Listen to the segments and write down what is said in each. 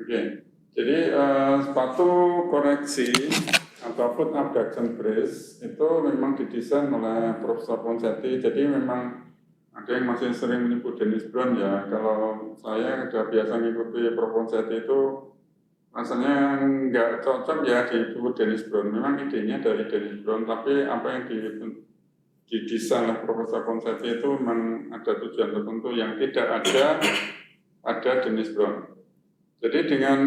Oke, jadi sepatu koreksi atau foot abduction brace itu memang didesain oleh Profesor Ponseti. Jadi memang ada yang masih sering menyebut Dennis Brown ya. Kalau saya udah biasa mengikuti Prof. Ponseti itu rasanya nggak cocok ya disebut Dennis Brown. Memang idenya dari Dennis Brown, tapi apa yang didesain oleh Profesor Ponseti itu memang ada tujuan tertentu yang tidak ada Dennis Brown. Jadi dengan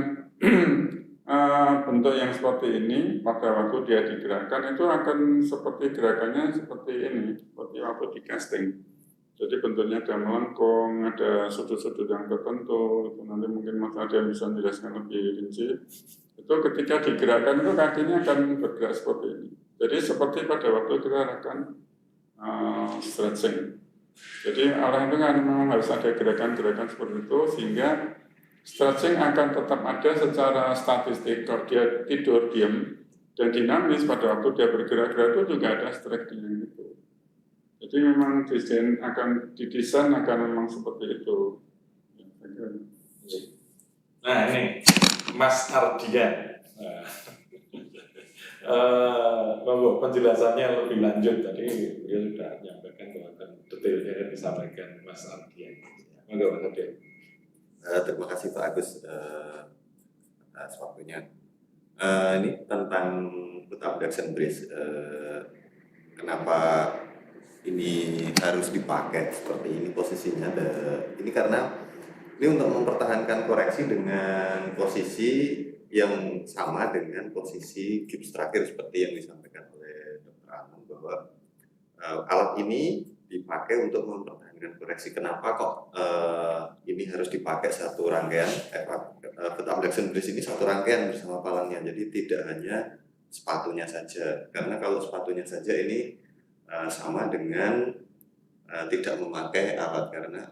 bentuk yang seperti ini pada waktu dia digerakkan itu akan seperti gerakannya seperti ini, seperti waktu di casting. Jadi bentuknya ada melengkung, ada sudut-sudut yang tertentu. Itu nanti mungkin Mas ada yang bisa menjelaskan lebih rinci. Itu ketika digerakkan itu kakinya akan bergerak seperti ini. Jadi seperti pada waktu kita akan stretching. Jadi orang itu kan memang harus ada gerakan-gerakan seperti itu sehingga stretching akan tetap ada secara statistik. Kalau dia tidur diam dan dinamis pada waktu dia bergerak-gerak itu juga ada stretching gitu. Jadi memang didesain akan memang seperti itu. Nah ini Mas Ardian. Monggo penjelasannya lebih lanjut tadi beliau sudah menyampaikan bahwa detailnya akan disampaikan Mas Ardian. Monggo Mas Ardian. Terima kasih Pak Agus atas waktunya. Ini tentang foot abduction brace. Kenapa ini harus dipakai seperti ini posisinya? Ini karena ini untuk mempertahankan koreksi dengan posisi yang sama dengan posisi gips terakhir seperti yang disampaikan oleh Dr. Anung bahwa alat ini dipakai untuk mempertahankan koreksi. Kenapa kok ini harus dipakai satu rangkaian? Foot abduction brace ini satu rangkaian bersama palangnya, jadi tidak hanya sepatunya saja. Karena kalau sepatunya saja ini sama dengan tidak memakai alat, karena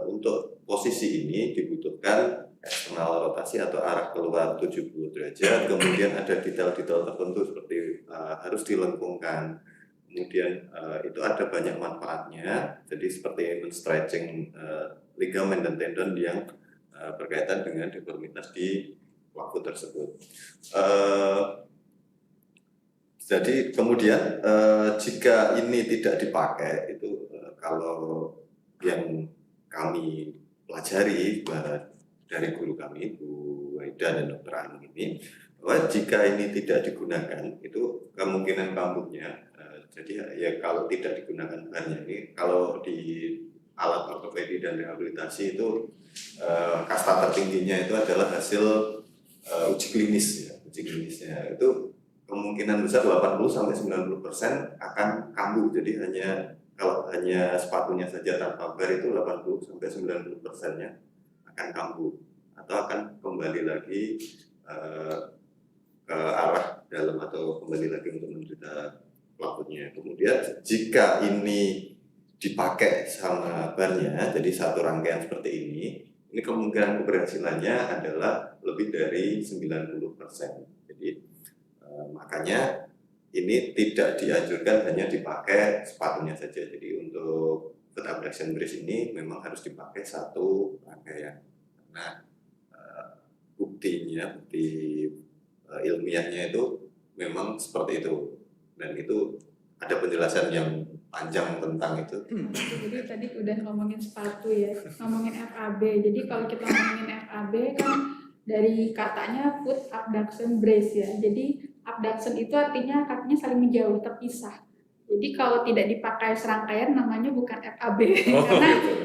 untuk posisi ini dibutuhkan eksternal rotasi atau arah keluar 70 derajat, kemudian ada detail-detail tertentu seperti harus dilengkungkan, kemudian itu ada banyak manfaatnya, jadi seperti men-stretching ligamen dan tendon yang berkaitan dengan deformitas di waktu tersebut. Jadi kemudian jika ini tidak dipakai itu kalau yang kami pelajari dari guru kami Bu Waida dan Dr. Anung ini, bahwa jika ini tidak digunakan itu kemungkinan kambuhnya jadi ya kalau tidak digunakan bahannya ini, kalau di alat ortopedi dan rehabilitasi itu kasta tertingginya itu adalah hasil uji klinis ya. Uji klinisnya itu kemungkinan besar 80-90% akan kambuh. Jadi kalau hanya sepatunya saja tanpa bar itu 80-90%-nya akan kambuh atau akan kembali lagi ke arah dalam atau kembali lagi untuk menderita pelakutnya. Kemudian jika ini dipakai sama barnya, jadi satu rangkaian seperti ini kemungkinan keberhasilannya adalah lebih dari 90%. Jadi makanya ini tidak dianjurkan hanya dipakai sepatunya saja. Jadi untuk foot abduction brace ini memang harus dipakai satu rangkaian. Karena bukti ilmiahnya itu memang seperti itu. Dan itu ada penjelasan yang panjang tentang itu. Jadi tadi udah ngomongin sepatu ya, ngomongin FAB. Jadi kalau kita ngomongin FAB kan dari katanya foot abduction brace ya. Jadi abduction itu artinya kakinya saling menjauh, terpisah. Jadi kalau tidak dipakai serangkaian namanya bukan FAB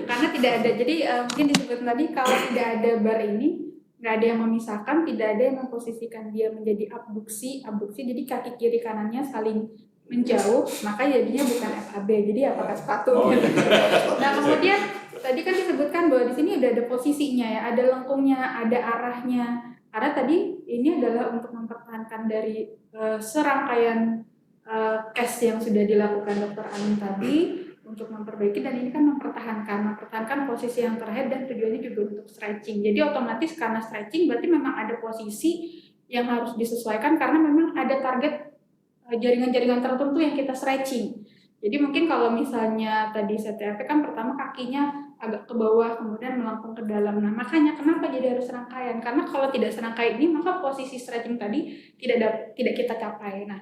karena tidak ada. Jadi mungkin disebut tadi kalau tidak ada bar ini nggak ada yang memisahkan, tidak ada yang memposisikan dia menjadi abduksi. Jadi kaki kiri kanannya saling menjauh, maka jadinya bukan FAB. Jadi ya pakai sepatu. Nah kemudian tadi kan disebutkan bahwa di sini ada posisinya ya, ada lengkungnya, ada arahnya. Karena tadi ini adalah untuk mempertahankan dari serangkaian case yang sudah dilakukan Dr. Anung tadi untuk memperbaiki, dan ini kan mempertahankan posisi yang terhead dan tujuannya juga untuk stretching. Jadi otomatis karena stretching berarti memang ada posisi yang harus disesuaikan karena memang ada target jaringan-jaringan tertentu yang kita stretching. Jadi mungkin kalau misalnya tadi CTRP kan pertama kakinya agak ke bawah, kemudian melengkung ke dalam. Nah, makanya kenapa jadi harus serangkaian? Karena kalau tidak serangkaian ini, maka posisi stretching tadi tidak kita capai. Nah,